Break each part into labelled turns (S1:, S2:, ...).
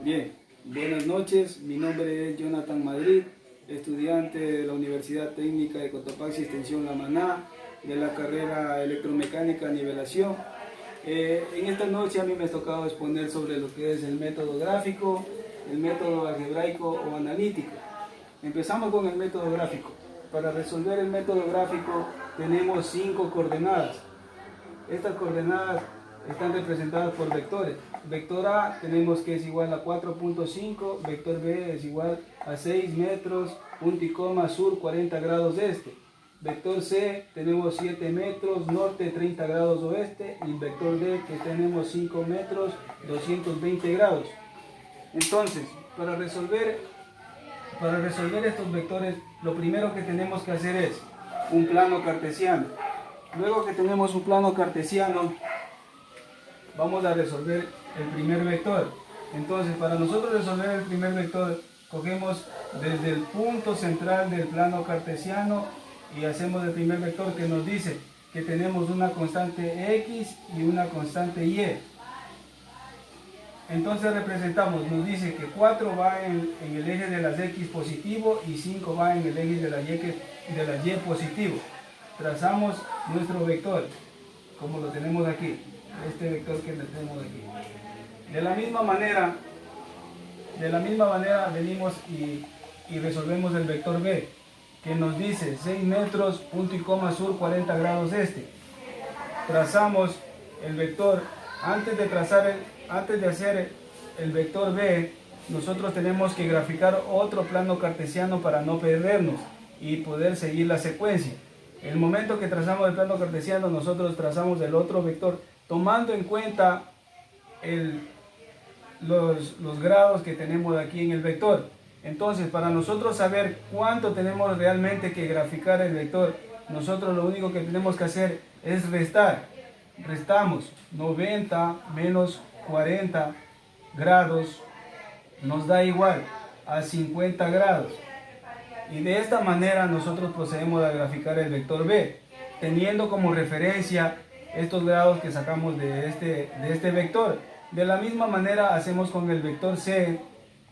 S1: Bien, buenas noches, mi nombre es Jonathan Madrid, estudiante de la Universidad Técnica de Cotopaxi Extensión La Maná, de la carrera Electromecánica Nivelación. En esta noche a mí me ha tocado exponer sobre lo que es el método gráfico, el método algebraico o analítico. Empezamos con el método gráfico. Para resolver el método gráfico tenemos 5 coordenadas. Estas coordenadas están representadas por vectores. Vector A tenemos que es igual a 4.5, vector B es igual a 6 metros, punto y coma, sur 40 grados este. Vector C tenemos 7 metros, norte 30 grados oeste, y vector D que tenemos 5 metros, 220 grados. Entonces, para resolver estos vectores, lo primero que tenemos que hacer es un plano cartesiano. Luego que tenemos un plano cartesiano, vamos a resolver el primer vector. Entonces, para nosotros resolver el primer vector, cogemos desde el punto central del plano cartesiano y hacemos el primer vector, que nos dice que tenemos una constante X y una constante Y. Entonces representamos, nos dice que 4 va en el eje de las X positivo y 5 va en el eje de la Y positivo. Trazamos nuestro vector, como lo tenemos aquí, este vector que tenemos aquí. De la misma manera venimos y resolvemos el vector B, que nos dice 6 metros, punto y coma, sur 40 grados este. Trazamos el vector. Antes de hacer el vector B, nosotros tenemos que graficar otro plano cartesiano para no perdernos y poder seguir la secuencia. En el momento que trazamos el plano cartesiano, nosotros trazamos el otro vector, tomando en cuenta los grados que tenemos aquí en el vector. Entonces, para nosotros saber cuánto tenemos realmente que graficar el vector, nosotros lo único que tenemos que hacer es restar. Restamos 90 menos 40 grados, nos da igual a 50 grados. Y de esta manera nosotros procedemos a graficar el vector B, teniendo como referencia estos grados que sacamos de este vector. De la misma manera hacemos con el vector C.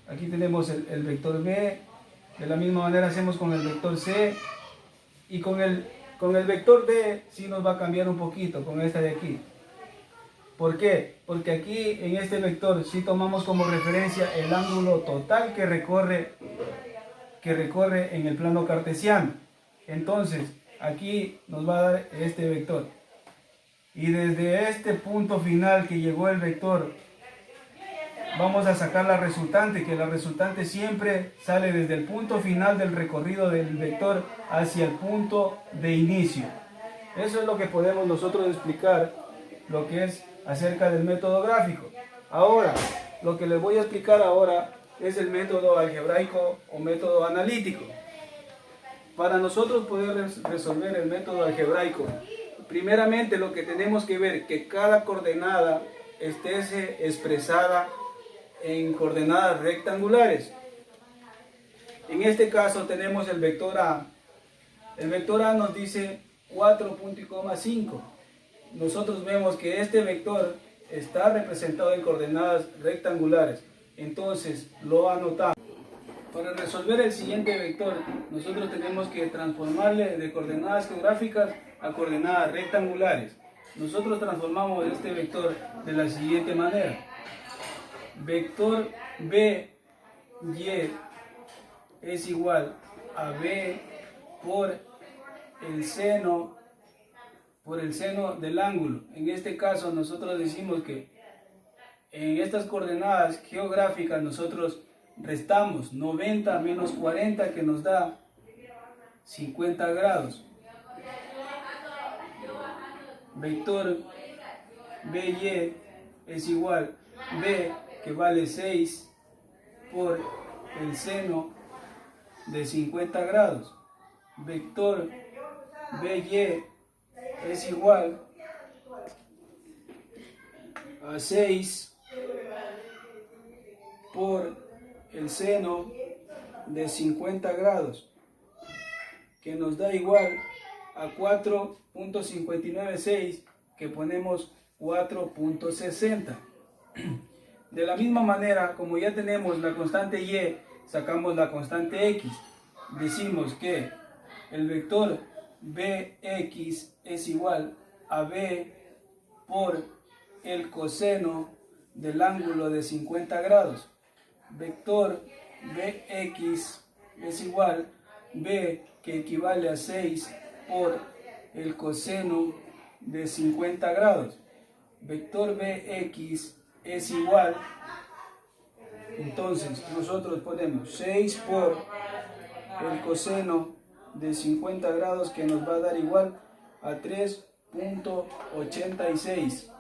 S1: Aquí tenemos el vector B. De la misma manera hacemos con el vector C. Y con el vector D sí nos va a cambiar un poquito, con esta de aquí. ¿Por qué? Porque aquí en este vector sí tomamos como referencia el ángulo total que recorre en el plano cartesiano. Entonces, aquí nos va a dar este vector. Y desde este punto final que llegó el vector, vamos a sacar la resultante, que la resultante siempre sale desde el punto final del recorrido del vector hacia el punto de inicio. Eso es lo que podemos nosotros explicar, lo que es acerca del método gráfico. Ahora, lo que les voy a explicar ahora es el método algebraico o método analítico. Para nosotros poder resolver el método algebraico, primeramente lo que tenemos que ver que cada coordenada esté expresada en coordenadas rectangulares. En este caso tenemos el vector A. El vector A nos dice 4.5. Nosotros vemos que este vector está representado en coordenadas rectangulares. Entonces lo anotamos. Para resolver el siguiente vector, nosotros tenemos que transformarle de coordenadas geográficas a coordenadas rectangulares. Nosotros transformamos este vector de la siguiente manera. Vector BY es igual a B por el seno del ángulo. En este caso nosotros decimos que en estas coordenadas geográficas nosotros restamos 90 menos 40, que nos da 50 grados. Vector BY es igual a B, que vale 6, por el seno de 50 grados. Vector BY es igual a 6 por el seno de 50 grados, que nos da igual a 4.596, que ponemos 4.60. De la misma manera, como ya tenemos la constante y, sacamos la constante x. Decimos que el vector bx es igual a b por el coseno del ángulo de 50 grados. Vector bx es igual a b, que equivale a 6 por el coseno de 50 grados. Vector bx es igual, entonces nosotros ponemos 6 por el coseno de 50 grados, que nos va a dar igual a 3.86.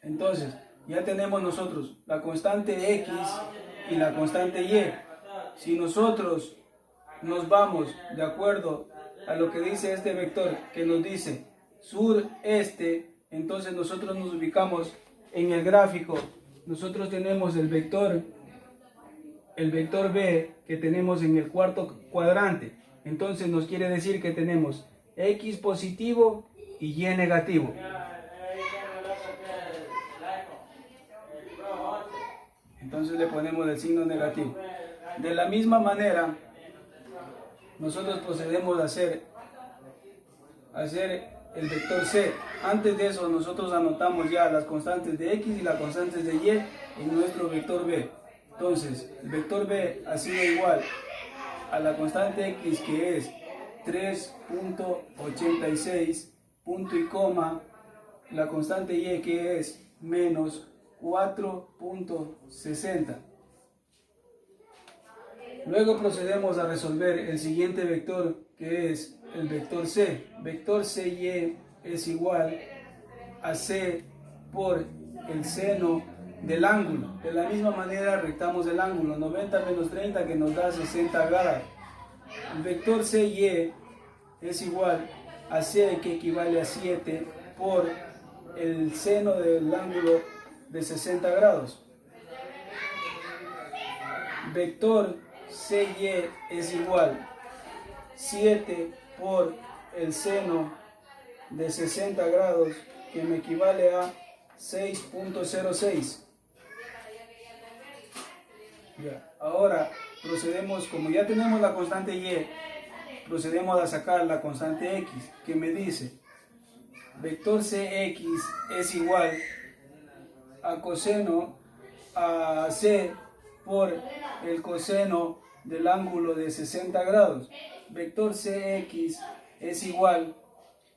S1: Entonces ya tenemos nosotros la constante x y la constante y. Si nosotros nos vamos de acuerdo a lo que dice este vector, que nos dice sur-este, entonces nosotros nos ubicamos en el gráfico. Nosotros tenemos el vector b, que tenemos en el cuarto cuadrante. Entonces nos quiere decir que tenemos x positivo y y negativo. Entonces le ponemos el signo negativo. De la misma manera, nosotros procedemos a hacer el vector c. Antes de eso, nosotros anotamos ya las constantes de x y las constantes de y en nuestro vector b. Entonces, el vector b ha sido igual a la constante x, que es 3.86, punto y coma, la constante y, que es menos 4.60. Luego procedemos a resolver el siguiente vector, que es el vector c. Vector cy es igual a c por el seno del ángulo. De la misma manera rectamos el ángulo, 90 menos 30, que nos da 60 grados. El vector cy es igual a c, que equivale a 7 por el seno del ángulo de 60 grados. Vector cy es igual 7 por el seno de 60 grados, que me equivale a 6.06. Ahora procedemos, como ya tenemos la constante y, procedemos a sacar la constante x, que me dice vector cx es igual a coseno a c por el coseno del ángulo de 60 grados. Vector cx es igual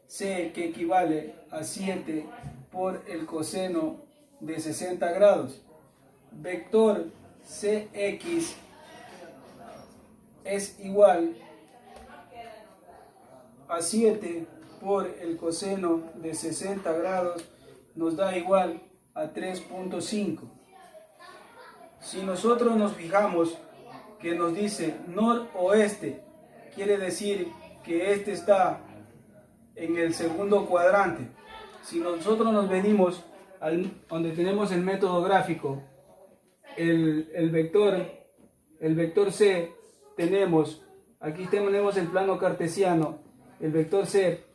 S1: c, que equivale a 7 por el coseno de 60 grados. Vector cx es igual a 7 por el coseno de 60 grados, nos da igual a 3.5. Si nosotros nos fijamos que nos dice noroeste, quiere decir que este está en el segundo cuadrante. Si nosotros nos venimos donde tenemos el método gráfico, el vector c, aquí tenemos el plano cartesiano, el vector c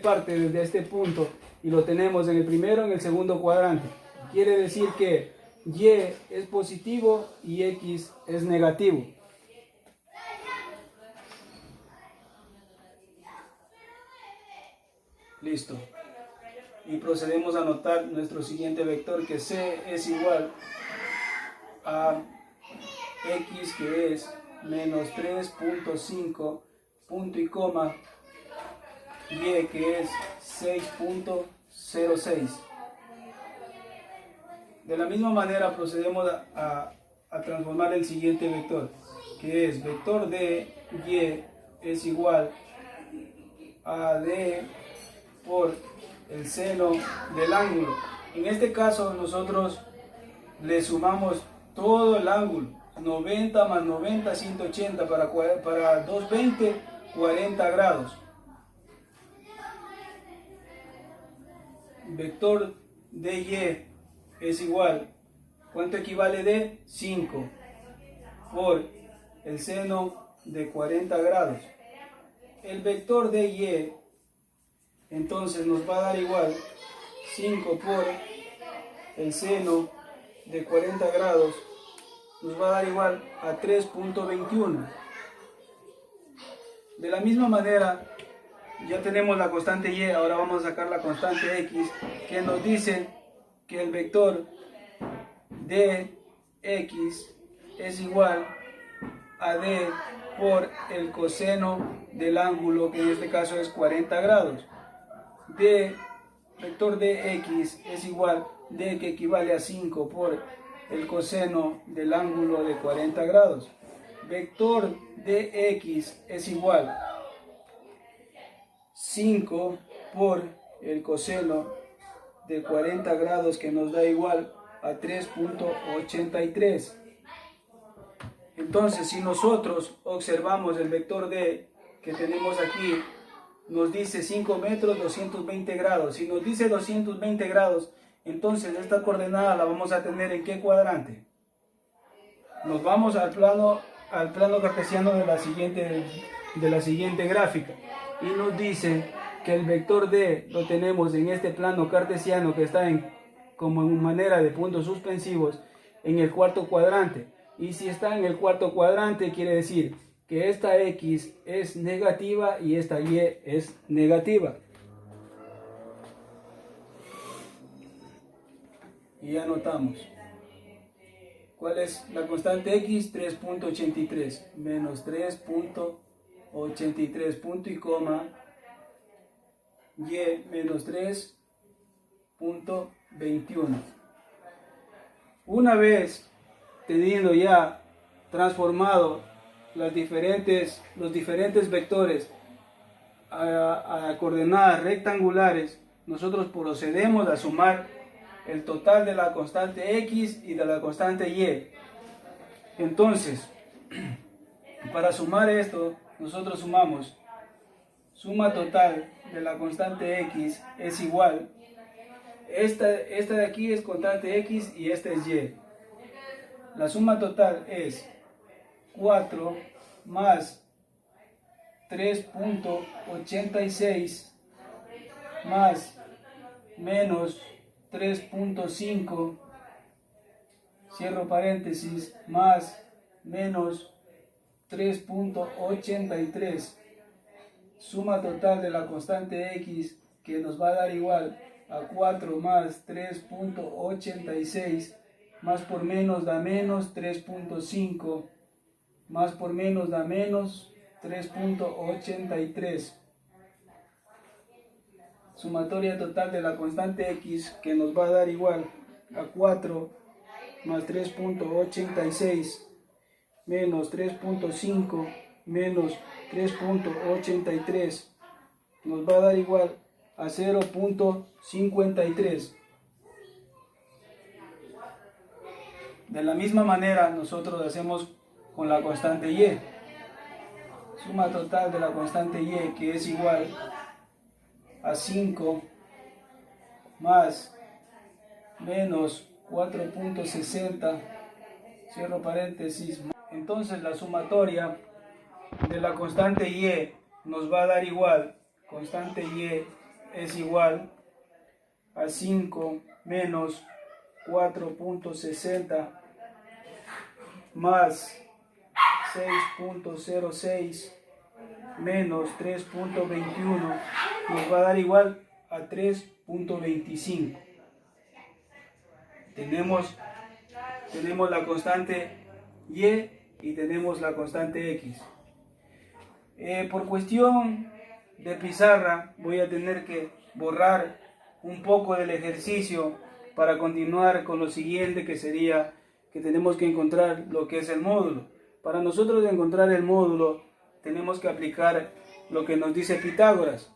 S1: parte desde este punto y lo tenemos en el primero, en el segundo cuadrante. Quiere decir que y es positivo y x es negativo. Listo. Y procedemos a anotar nuestro siguiente vector, que c es igual a x, que es menos 3.5, punto y coma, y, que es 6.06. De la misma manera procedemos a transformar el siguiente vector, que es vector de y es igual a d por el seno del ángulo. En este caso nosotros le sumamos todo el ángulo, 90 más 90, 180, para 220, 40 grados. Vector de y es igual, ¿cuánto equivale de? 5 por el seno de 40 grados. El vector de y entonces nos va a dar igual 5 por el seno de 40 grados nos va a dar igual a 3.21. De la misma manera, ya tenemos la constante y, ahora vamos a sacar la constante x, que nos dice que el vector de x es igual a d por el coseno del ángulo, que en este caso es 40 grados. Vector de x es igual d, que equivale a 5 por el coseno del ángulo de 40 grados. Vector de x es igual 5 por el coseno de 40 grados, que nos da igual a 3.83. Entonces, si nosotros observamos el vector D que tenemos aquí, nos dice 5 metros 220 grados. Si nos dice 220 grados, entonces esta coordenada la vamos a tener ¿en qué cuadrante? Nos vamos al plano cartesiano de la siguiente gráfica, y nos dice que el vector D lo tenemos en este plano cartesiano, que está como en manera de puntos suspensivos en el cuarto cuadrante. Y si está en el cuarto cuadrante, quiere decir que esta X es negativa y esta Y es negativa. Y ya anotamos. ¿Cuál es la constante X? 3.83 menos 3.83, punto y coma, Y menos 3.21. Una vez teniendo ya transformado los diferentes vectores a coordenadas rectangulares, nosotros procedemos a sumar el total de la constante x y de la constante y. Entonces, para sumar esto, nosotros sumamos suma total de la constante x es igual, esta de aquí es constante x y esta es y. La suma total es 4 más 3.86 más menos 3.5, cierro paréntesis, más menos 3.83. Suma total de la constante x, que nos va a dar igual a 4 más 3.86, más por menos da menos 3.5, más por menos da menos 3.83. Sumatoria total de la constante x, que nos va a dar igual a 4 más 3.86 menos 3.5 menos 3.83, nos va a dar igual a 0.53. De la misma manera nosotros hacemos con la constante y. Suma total de la constante y, que es igual a 5 más menos 4.60, cierro paréntesis. Entonces la sumatoria de la constante y nos va a dar igual, constante y es igual a 5 menos 4.60 más 6.06 menos 3.21, nos va a dar igual a 3.25. Tenemos la constante y y tenemos la constante x. Por cuestión de pizarra voy a tener que borrar un poco del ejercicio para continuar con lo siguiente, que sería que tenemos que encontrar lo que es el módulo. Para nosotros encontrar el módulo tenemos que aplicar lo que nos dice Pitágoras.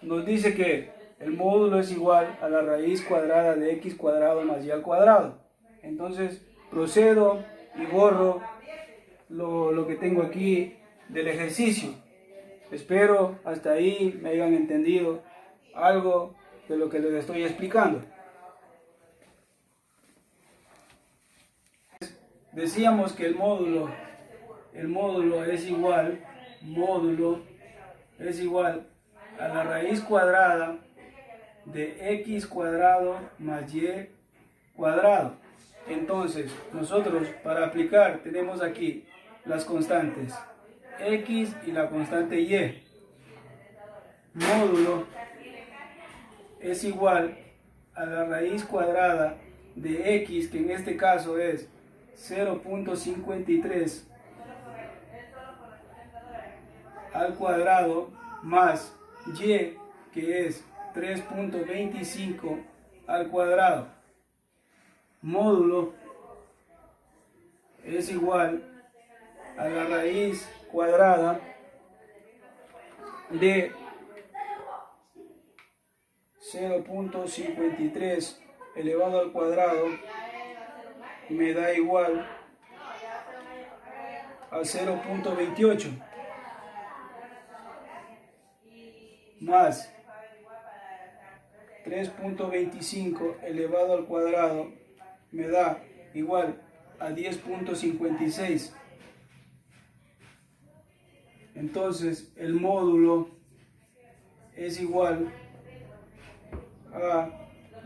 S1: Nos dice que el módulo es igual a la raíz cuadrada de x cuadrado más y al cuadrado. Entonces procedo y borro lo que tengo aquí del ejercicio. Espero hasta ahí me hayan entendido algo de lo que les estoy explicando. Decíamos que el módulo es igual a la raíz cuadrada de x cuadrado más y cuadrado. Entonces, nosotros para aplicar tenemos aquí las constantes x y la constante y. Módulo es igual a la raíz cuadrada de x, que en este caso es 0.53 al cuadrado, más y, que es 3.25 al cuadrado. Módulo es igual a la raíz cuadrada de 0.53 elevado al cuadrado, me da igual a 0.28 más 3.25 elevado al cuadrado, me da igual a 10.56. Entonces el módulo es igual a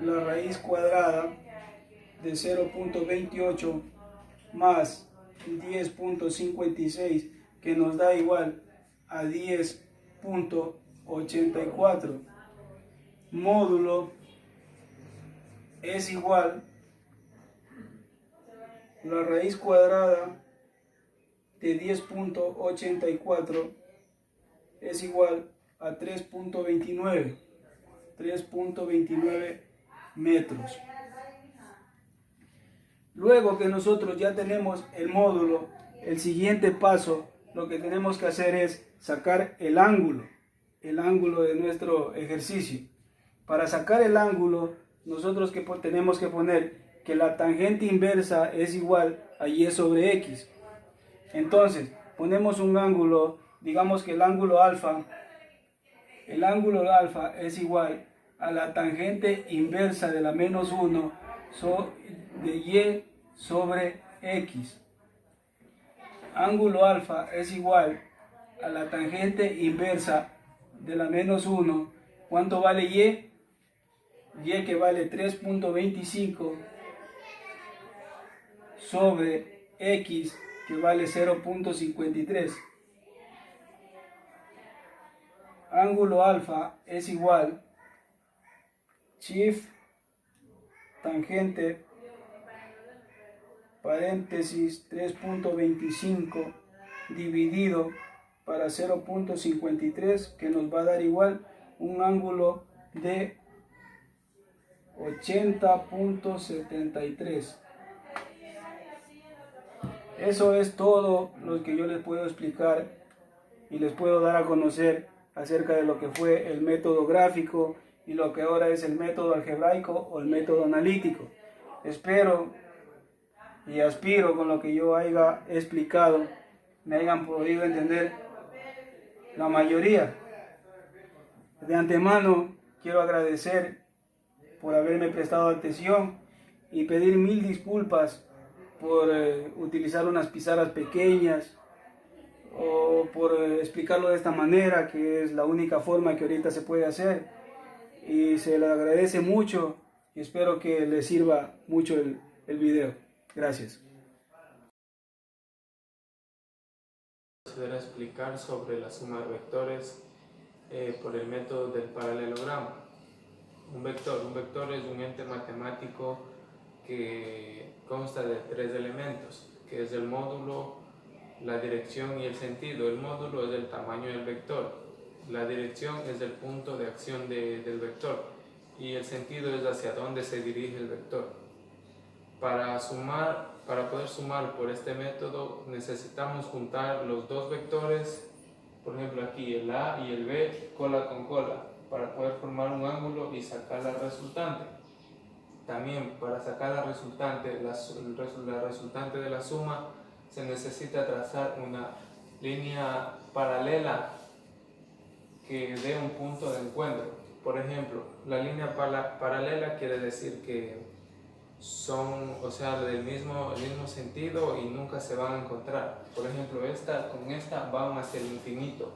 S1: la raíz cuadrada de 0.28 más 10.56, que nos da igual a 10.84. Módulo es igual la raíz cuadrada de 10.84 es igual a 3.29 metros. Luego que nosotros ya tenemos el módulo, el siguiente paso, lo que tenemos que hacer es sacar el ángulo de nuestro ejercicio. Para sacar el ángulo, nosotros tenemos que poner que la tangente inversa es igual a y sobre x. Entonces, ponemos un ángulo, digamos que el ángulo alfa es igual a la tangente inversa de la menos 1 de y sobre x. Ángulo alfa es igual a la tangente inversa de la menos 1. ¿Cuánto vale y? Y, que vale 3.25 sobre x, que vale 0.53. Ángulo alfa es igual shift tangente paréntesis 3.25 dividido para 0.53, que nos va a dar igual un ángulo de 80.73. Eso es todo lo que yo les puedo explicar y les puedo dar a conocer acerca de lo que fue el método gráfico y lo que ahora es el método algebraico o el método analítico. Espero y aspiro con lo que yo haya explicado me hayan podido entender la mayoría. De antemano quiero agradecer por haberme prestado atención y pedir mil disculpas por utilizar unas pizarras pequeñas o por explicarlo de esta manera, que es la única forma que ahorita se puede hacer, y se le agradece mucho y espero que les sirva mucho el video. Gracias.
S2: Proceder a explicar sobre la suma de vectores por el método del paralelogramo. Un vector es un ente matemático que consta de tres elementos, que es el módulo, la dirección y el sentido. El módulo es el tamaño del vector, la dirección es el punto de acción del vector y el sentido es hacia dónde se dirige el vector. Para poder sumar por este método necesitamos juntar los dos vectores, por ejemplo aquí el A y el B cola con cola, para poder formar un ángulo y sacar la resultante. También para sacar la resultante de la suma se necesita trazar una línea paralela que dé un punto de encuentro. Por ejemplo, la línea paralela quiere decir que son, o sea, del mismo sentido y nunca se van a encontrar. Por ejemplo, esta con esta van hacia el infinito,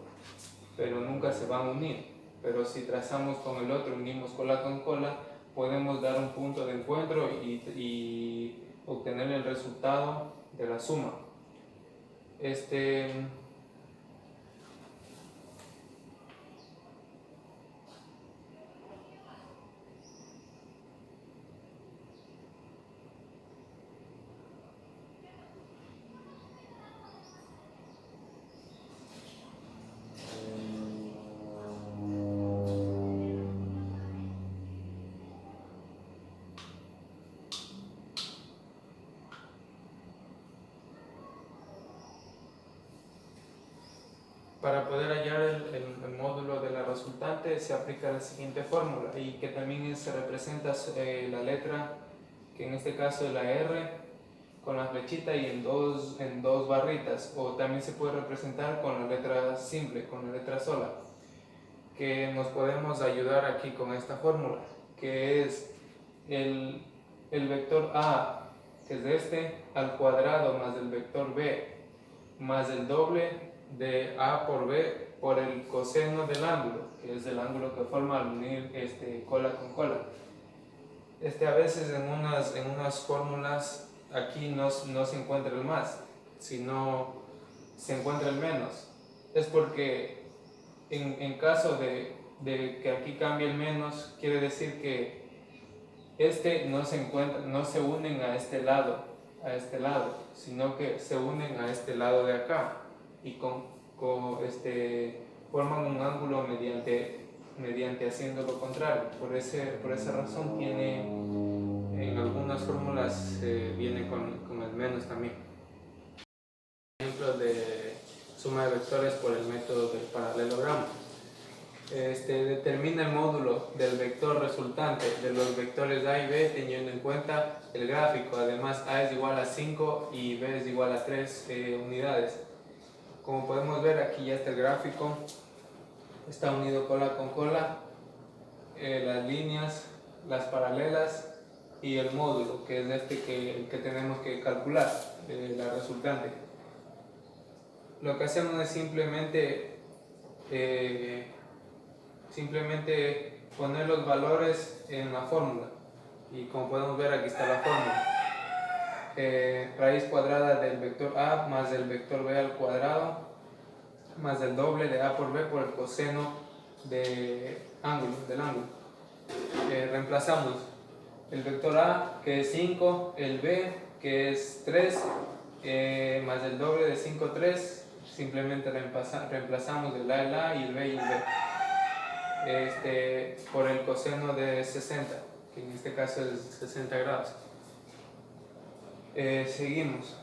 S2: pero nunca se van a unir. pero si trazamos con el otro, unimos cola con cola, podemos dar un punto de encuentro y obtener el resultado de la suma. Para poder hallar el módulo de la resultante se aplica la siguiente fórmula y que también se representa la letra, que en este caso es la R, con la flechita y en dos barritas, o también se puede representar con la letra simple, con la letra sola, que nos podemos ayudar aquí con esta fórmula, que es el vector A, que es al cuadrado más el vector B más el doble de A por B por el coseno del ángulo, que es el ángulo que forma al unir cola con cola. A veces en unas fórmulas aquí no se encuentra el más, sino se encuentra el menos. Es porque en caso de que aquí cambie el menos, quiere decir que no se unen a este lado, sino que se unen a este lado de acá y forman un ángulo mediante haciendo lo contrario. Por esa razón en algunas fórmulas viene con el menos también. Ejemplo de suma de vectores por el método del paralelogramo. Determina el módulo del vector resultante de los vectores A y B teniendo en cuenta el gráfico. Además, A es igual a 5 y B es igual a 3 unidades. Como podemos ver, aquí ya está el gráfico, está unido cola con cola, las líneas, las paralelas y el módulo, que es que tenemos que calcular, la resultante. Lo que hacemos es simplemente poner los valores en la fórmula, y como podemos ver aquí está la fórmula. Raíz cuadrada del vector A más el vector B al cuadrado más el doble de A por B por el coseno del ángulo. Reemplazamos el vector A, que es 5, el B, que es 3, más el doble de 5, 3. Simplemente reemplazamos el A y el B y el B por el coseno de 60, que en este caso es 60 grados. Seguimos,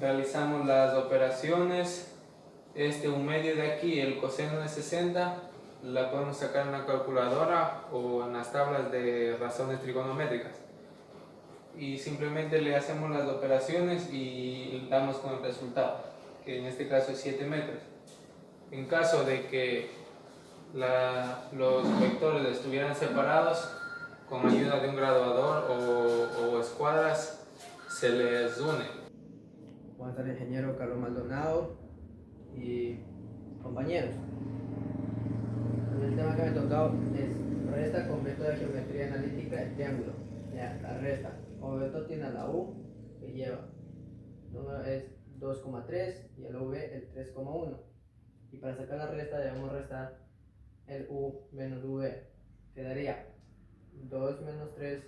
S2: realizamos las operaciones. Un medio de aquí, el coseno de 60, la podemos sacar en la calculadora o en las tablas de razones trigonométricas, y simplemente le hacemos las operaciones y damos con el resultado, que en este caso es 7 metros. En caso de que los vectores estuvieran separados, con ayuda de un graduador o escuadras se les une.
S3: Buenas tardes, ingeniero Carlos Maldonado y compañeros. El tema que me ha tocado es resta con método de geometría analítica del triángulo. La resta, como método tiene a la U, que lleva, uno es 2,3 y el V el 3,1. Y para sacar la resta debemos restar el U menos V. Quedaría 2 menos 3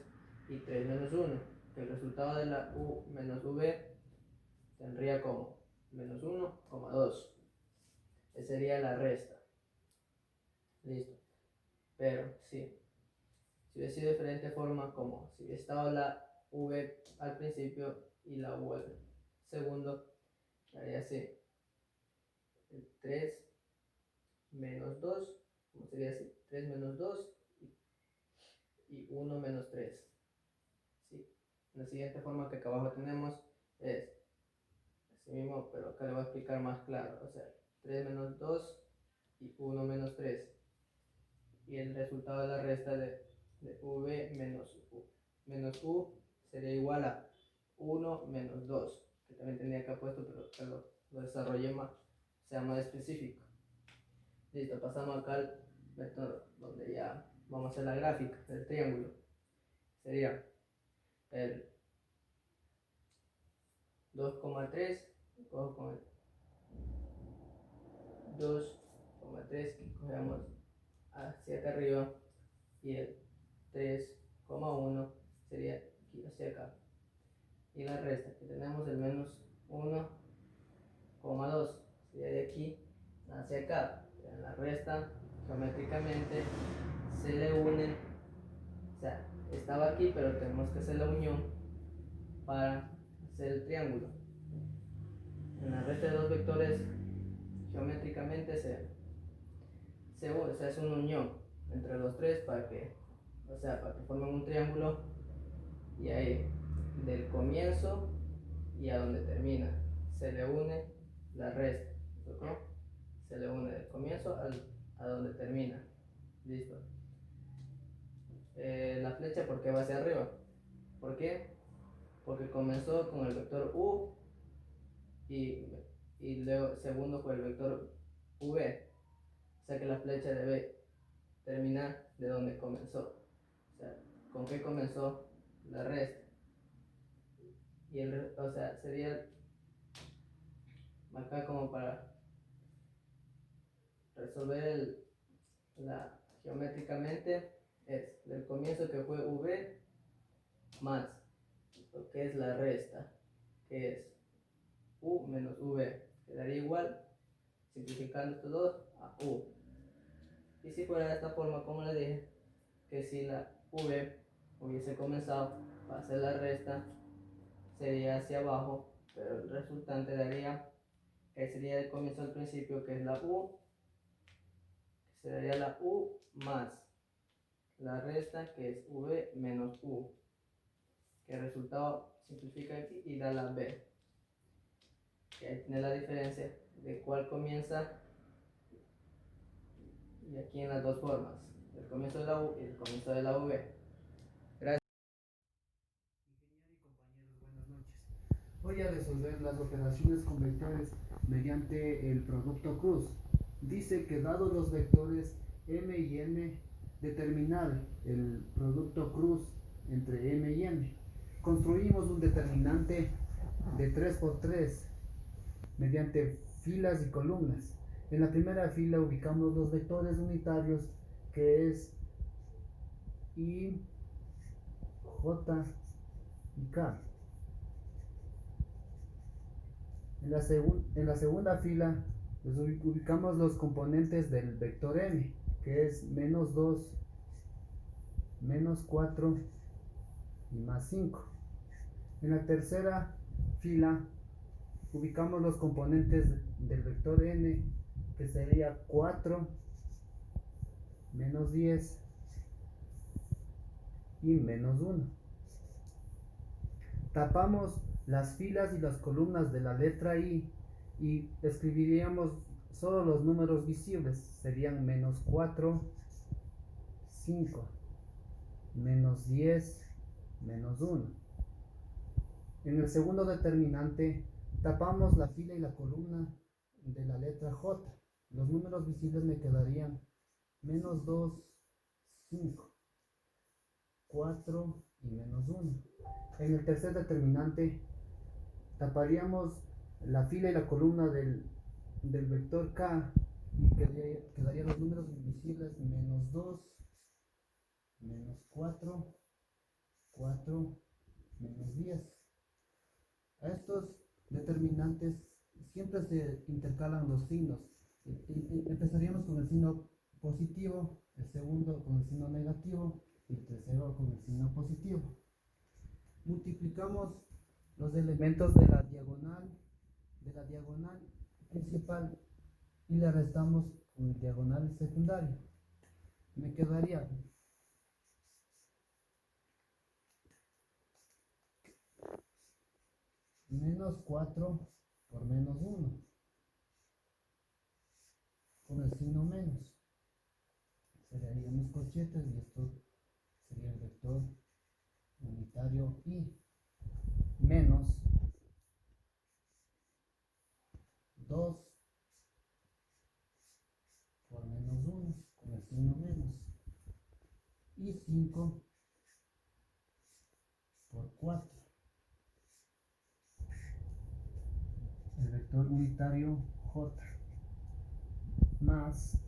S3: y 3 menos 1. El resultado de la U menos V tendría como menos 1,2. Esa sería la resta. Listo. Pero si hubiese sido de diferente forma, como si hubiese estado la V al principio y la U al segundo, haría así: el 3 menos 2, como sería así: 3 menos 2 y 1 menos 3. ¿Sí? La siguiente forma que acá abajo tenemos es así mismo, pero acá le voy a explicar más claro. O sea, 3 menos 2 y 1 menos 3. Y el resultado de la resta de V menos U sería igual a 1 menos 2, que también tenía acá puesto, pero que lo desarrollé más, sea más específico. Listo, pasamos acá al método vamos a hacer la gráfica del triángulo. Sería el 2,3 con el 2,3 que cogemos hacia acá arriba y el 3,1 sería aquí hacia acá. Y la resta que tenemos el menos 1,2 sería de aquí hacia acá. En la resta geométricamente se le unen, o sea, estaba aquí pero tenemos que hacer la unión para hacer el triángulo. En la resta de dos vectores geométricamente se hace una unión entre los tres para que formen un triángulo, y ahí del comienzo y a donde termina se le une la resta, ¿no? Se le une del comienzo a donde termina. Listo. La flecha, ¿por qué va hacia arriba? ¿Por qué? Porque comenzó con el vector u y luego segundo con el vector v. O sea que la flecha debe terminar de donde comenzó. O sea, ¿con qué comenzó? La resta. Y sería acá como para resolver geométricamente, es del comienzo que fue v más lo que es la resta, que es u menos v, quedaría igual, simplificando estos dos, a u. Y si fuera de esta forma, como le dije, que si la v hubiese comenzado para hacer la resta, sería hacia abajo, pero el resultante daría que sería el comienzo al principio, que es la u, que sería la u más la resta, que es v menos u, que el resultado simplifica aquí y da la b. Que ahí tiene la diferencia de cuál comienza, y aquí en las dos formas, el comienzo de la u y el comienzo de la v. Gracias.
S4: Ingeniero y compañeros, buenas noches. Voy a resolver las operaciones con vectores mediante el producto cruz. Dice que dado los vectores m y n, determinar el producto cruz entre m y n. Construimos un determinante de 3 por 3 mediante filas y columnas. En la primera fila ubicamos los vectores unitarios, que es I, J y K. En la segunda fila ubicamos los componentes del vector m, que es menos 2, menos 4 y más 5. En la tercera fila ubicamos los componentes del vector n, que sería 4, menos 10 y menos 1. Tapamos las filas y las columnas de la letra I y escribiríamos solo los números visibles. Serían menos 4, 5, menos 10, menos 1. En el segundo determinante tapamos la fila y la columna de la letra J. Los números visibles me quedarían menos 2, 5, 4 y menos 1. En el tercer determinante taparíamos la fila y la columna del vector K y quedarían los números invisibles menos 2, menos 4, 4, menos 10. A estos determinantes siempre se intercalan los signos. Empezaríamos con el signo positivo, el segundo con el signo negativo y el tercero con el signo positivo. Multiplicamos los elementos de la diagonal principal y le restamos con el diagonal secundario. Me quedaría menos 4 por menos 1 con el signo menos. Serían corchetes y esto sería el vector unitario I, menos 2 por menos 1 con el signo menos. y 5 por 4. El vector unitario J más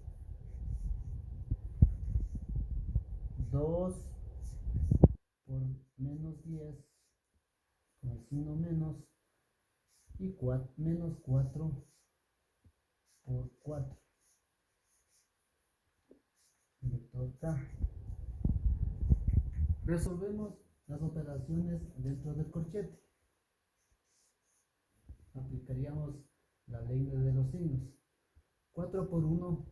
S4: 2 por menos 10 con el signo menos y menos 4 por 4. El vector K. Resolvemos las operaciones dentro del corchete. Aplicaríamos la ley de los signos. 4 por 1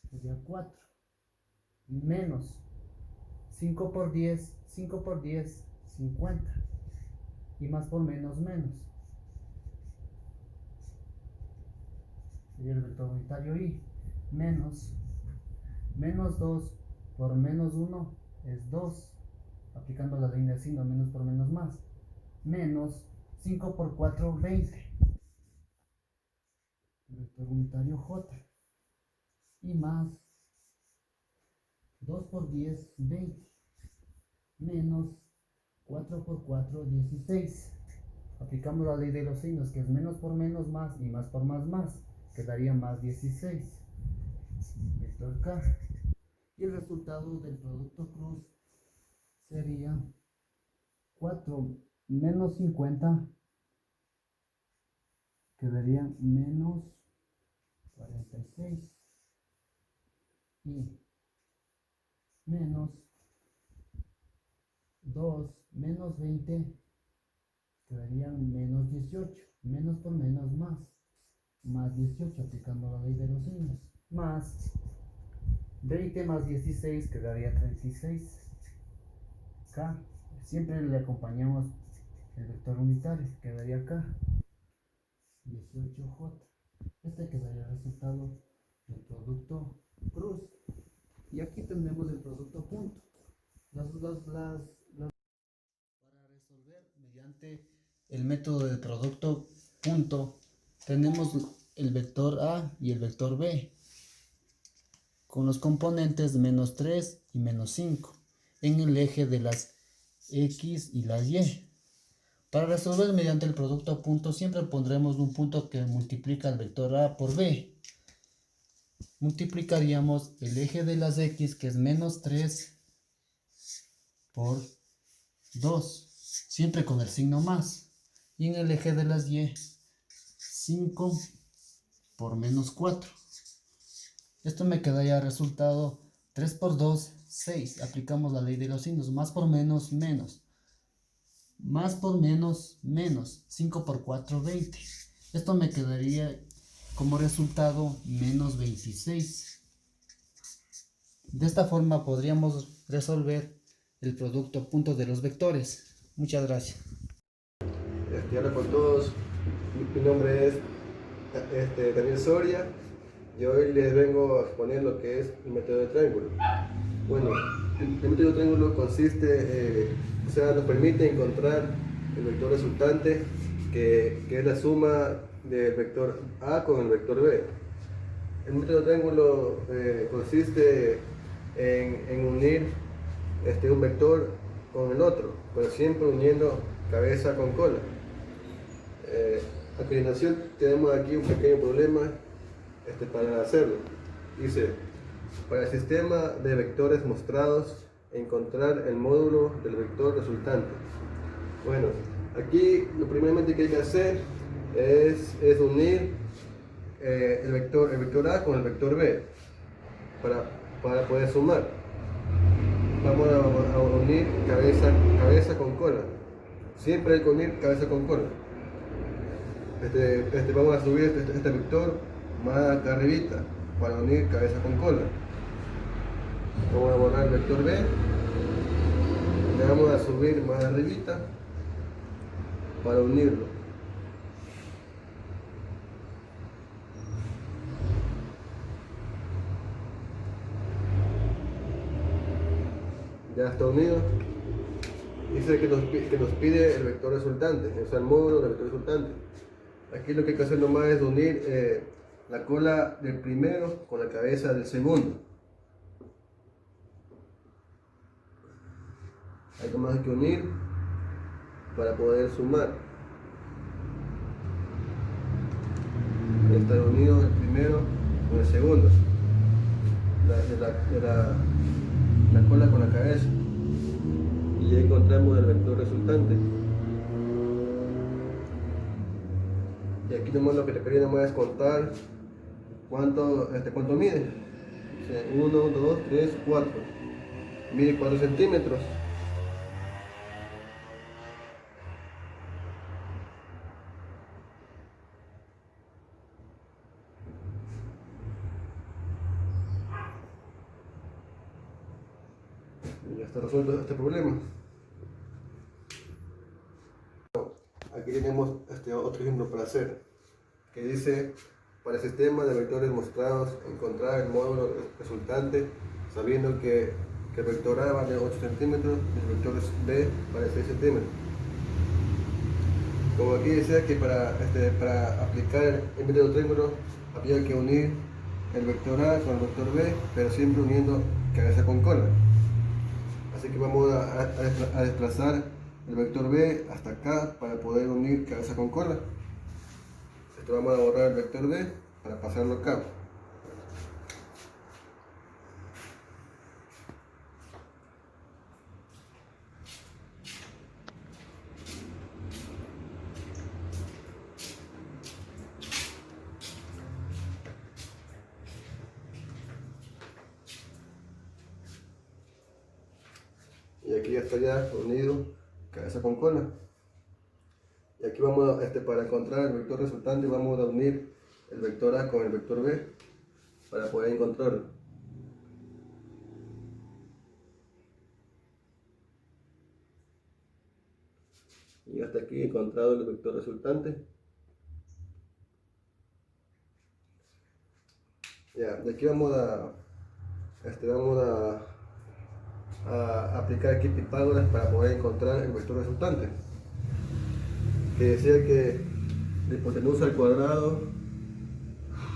S4: sería 4. Menos 5 por 10, 5 por 10, 50. Y más por menos, menos. Sería el vector unitario I. Menos 2 por menos 1 es 2. Aplicando la ley del signo, menos por menos más. Menos 5 por 4, 20. El vector unitario J. Y más 2 por 10, 20. Menos 4 por 4, 16. Aplicamos la ley de los signos, que es menos por menos más y más por más. Quedaría más 16. Vector K. Y el resultado del producto cruz sería 4 menos 50. Quedaría menos 46. Y menos 2 menos 20 quedarían menos 18. Menos por menos más 18 aplicando la ley de los signos. Más 20 más 16 quedaría 36. K. Siempre le acompañamos el vector unitario, quedaría acá 18J. Este quedaría el resultado del producto cruz. Y aquí tenemos el producto punto. Para resolver mediante el método de producto punto, tenemos el vector A y el vector B con los componentes menos 3 y menos 5 en el eje de las X y las Y. Para resolver mediante el producto punto siempre pondremos un punto que multiplica el vector A por B. Multiplicaríamos el eje de las X, que es menos 3 por 2, siempre con el signo más. Y en el eje de las Y, 5 por menos 4. Esto me quedaría resultado 3 por 2, 6. Aplicamos la ley de los signos. Más por menos, menos. Más por menos, menos. 5 por 4, 20. Esto me quedaría como resultado menos 26. De esta forma podríamos resolver el producto punto de los vectores. Muchas gracias.
S5: Hola con todos, mi nombre es Daniel Soria y hoy les vengo a exponer lo que es el método de triángulo. Bueno, el método de triángulo consiste, nos permite encontrar el vector resultante que es la suma del vector A con el vector B. El método de triángulo consiste en unir un vector con el otro, pero siempre uniendo cabeza con cola. A continuación tenemos aquí un pequeño problema para hacerlo. Dice, para el sistema de vectores mostrados, encontrar el módulo del vector resultante. Bueno, aquí lo primeramente que hay que hacer es unir el vector A con el vector B para poder sumar. Vamos a unir cabeza con cola. Siempre hay que unir cabeza con cola. Vamos a subir este vector más acá arribita para unir cabeza con cola. Vamos a borrar el vector B. Le vamos a subir más arribita para unirlo. Ya está unido. Dice que nos pide el vector resultante, o sea, el módulo del vector resultante. Aquí lo que hay que hacer nomás es unir la cola del primero con la cabeza del segundo. hay que unir para poder sumar. Está unido el primero con el segundo, la cola con la cabeza, y ya encontramos el vector resultante. Y aquí nomás lo que te quería nomás es contar cuánto mide. 1, 2, 3, 4. Mide 4 centímetros. Y ya está resuelto este problema. Aquí tenemos otro ejemplo para hacer, que dice: para el sistema de vectores mostrados, encontrar el módulo resultante sabiendo que el vector A vale 8 centímetros y el vector B vale 6 centímetros. Como aquí decía que para aplicar el método triángulo había que unir el vector A con el vector B, pero siempre uniendo cabeza con cola. Así que vamos a desplazar el vector B hasta acá para poder unir cabeza con cola. Esto vamos a borrar el vector B para pasarlo acá. Y aquí ya está ya unido cabeza con cola. Y aquí vamos para encontrar el vector resultante vamos a unir el vector A con el vector B para poder encontrarlo. Y hasta aquí he encontrado el vector resultante. Ya, de aquí vamos a aplicar aquí Pitágoras para poder encontrar el vector resultante, que decía que la hipotenusa al cuadrado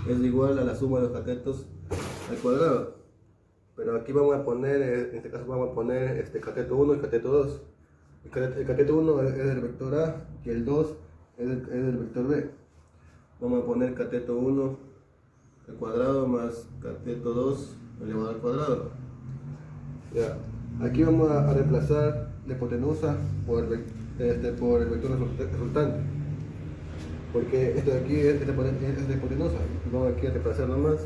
S5: es igual a la suma de los catetos al cuadrado. Pero aquí vamos a poner, en este caso vamos a poner cateto 1 y cateto 2. El cateto 1 es el vector A y el 2 es el vector B. Vamos a poner cateto 1 al cuadrado más cateto 2 elevado al cuadrado. Ya. Aquí vamos a reemplazar la hipotenusa por el vector resultante, porque esto de aquí es de hipotenusa. Vamos aquí a reemplazar nomás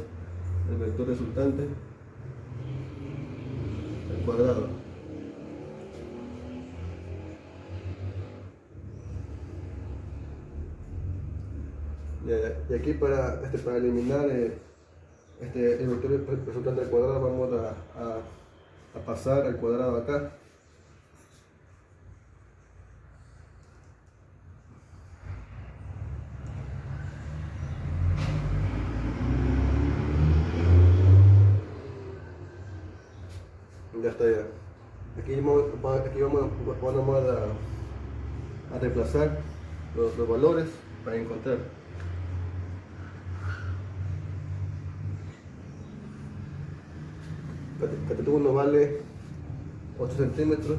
S5: el vector resultante al cuadrado. Y aquí para eliminar el vector resultante al cuadrado vamos a pasar al cuadrado acá. Ya está ya. Aquí vamos a reemplazar los valores para encontrar. Cateto 1 vale 8 centímetros.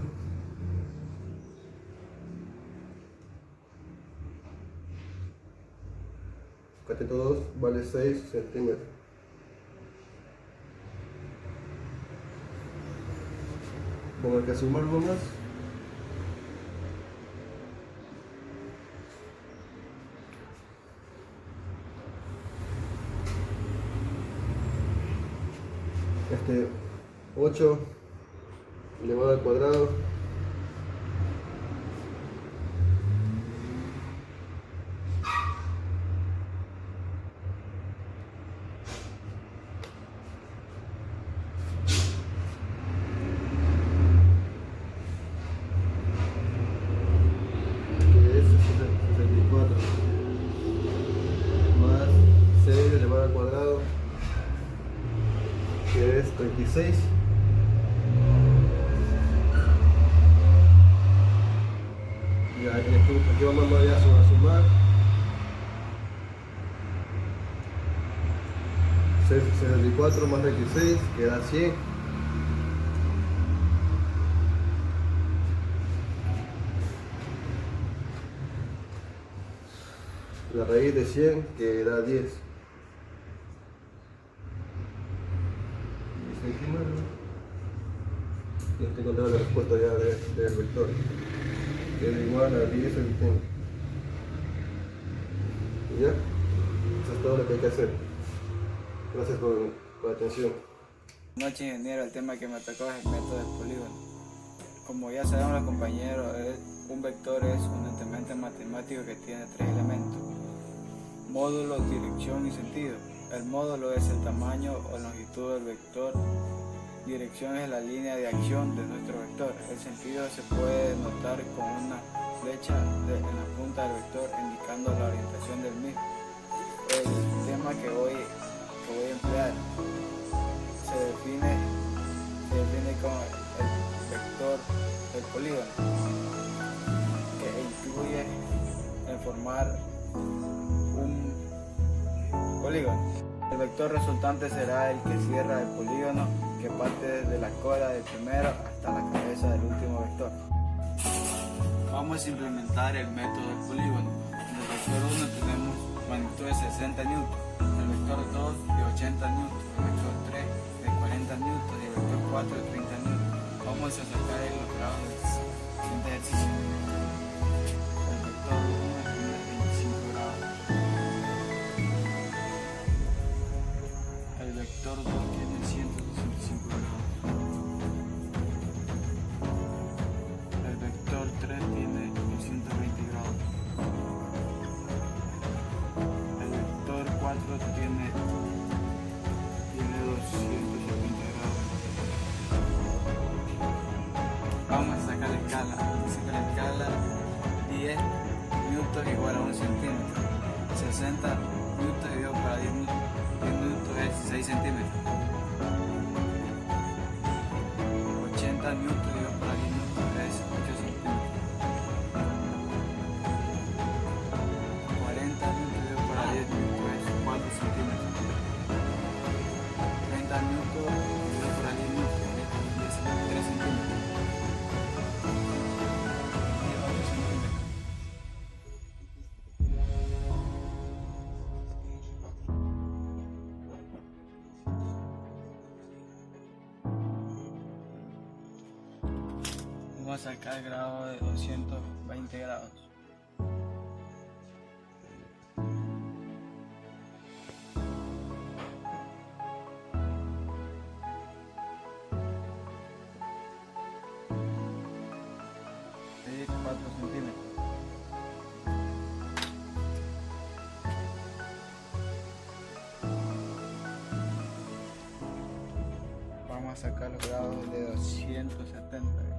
S5: Cateto 2 vale 6 centímetros. Vamos a sumar más. Este 8 elevado al cuadrado que es 64 más 6 elevado al cuadrado que es 36. Ya, aquí vamos a sumar 64 más 36 queda 100. la raíz de 100 que da 10. ¿Viste encima? Ya te encontraba la respuesta ya del vector. Que es igual a 10 al 10. ¿Y ya? Eso es todo lo que hay que hacer. Gracias por la atención.
S6: Buenas noches, ingeniero. El tema que me atacó es el método del polígono. Como ya sabemos los compañeros, un vector es un ente matemático que tiene tres elementos: módulo, dirección y sentido. El módulo es el tamaño o longitud del vector. Dirección es la línea de acción de nuestro vector. El sentido se puede notar con una flecha en la punta del vector indicando la orientación del mismo. El tema que voy a emplear se define como el vector del polígono, que incluye en formar un polígono. El vector resultante será el que cierra el polígono, que parte desde la cola del primero hasta la cabeza del último vector. Vamos a implementar el método del polígono. En el vector 1 tenemos magnitud de 60 newtons, el vector 2 de 80 newtons, el vector 3 de 40 newtons y el vector 4 de 30 newtons. Vamos a sacar el grado del siguiente ejercicio. El vector 1 tiene 25 grados. El vector 2 tiene 165 grados. El vector 3 tiene 220 grados. El vector 4 tiene 270 grados. Vamos a sacar la escala. La escala 10 newtons igual a 1 centímetro. 60 newtons dividido para 10 newtons es 6 centímetros. 80 newtons dividido para 10 newtons es 8 centímetros. 40 newtons dividido para 10 newtons es 4 centímetros. 30 newtons dividido para 10 newtons es 3 centímetros. Vamos a sacar el grado de 220 grados. Es 4 centímetros. Vamos a sacar los grados de 270 grados.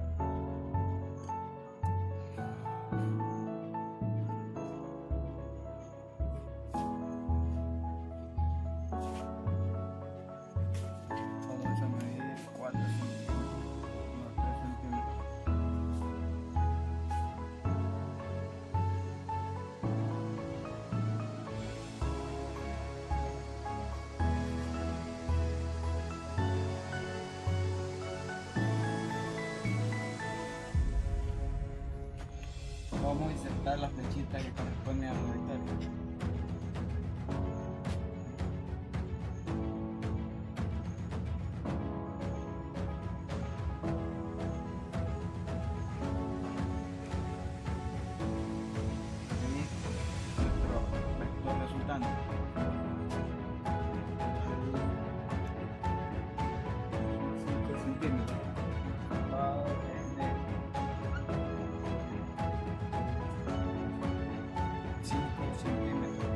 S6: Vamos a medir 4 centímetros, no 3 centímetros. Vamos a insertar las flechitas que corresponden a los vectores. Nuestro vector resultante. 5 centímetros. Va desde 5 centímetros.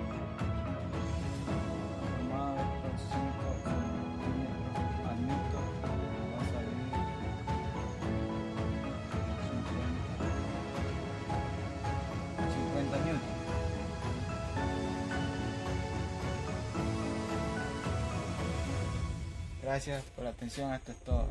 S6: Formado por 5 centímetros al newton. Va a salir 50 newton. Gracias por la atención, esto es todo.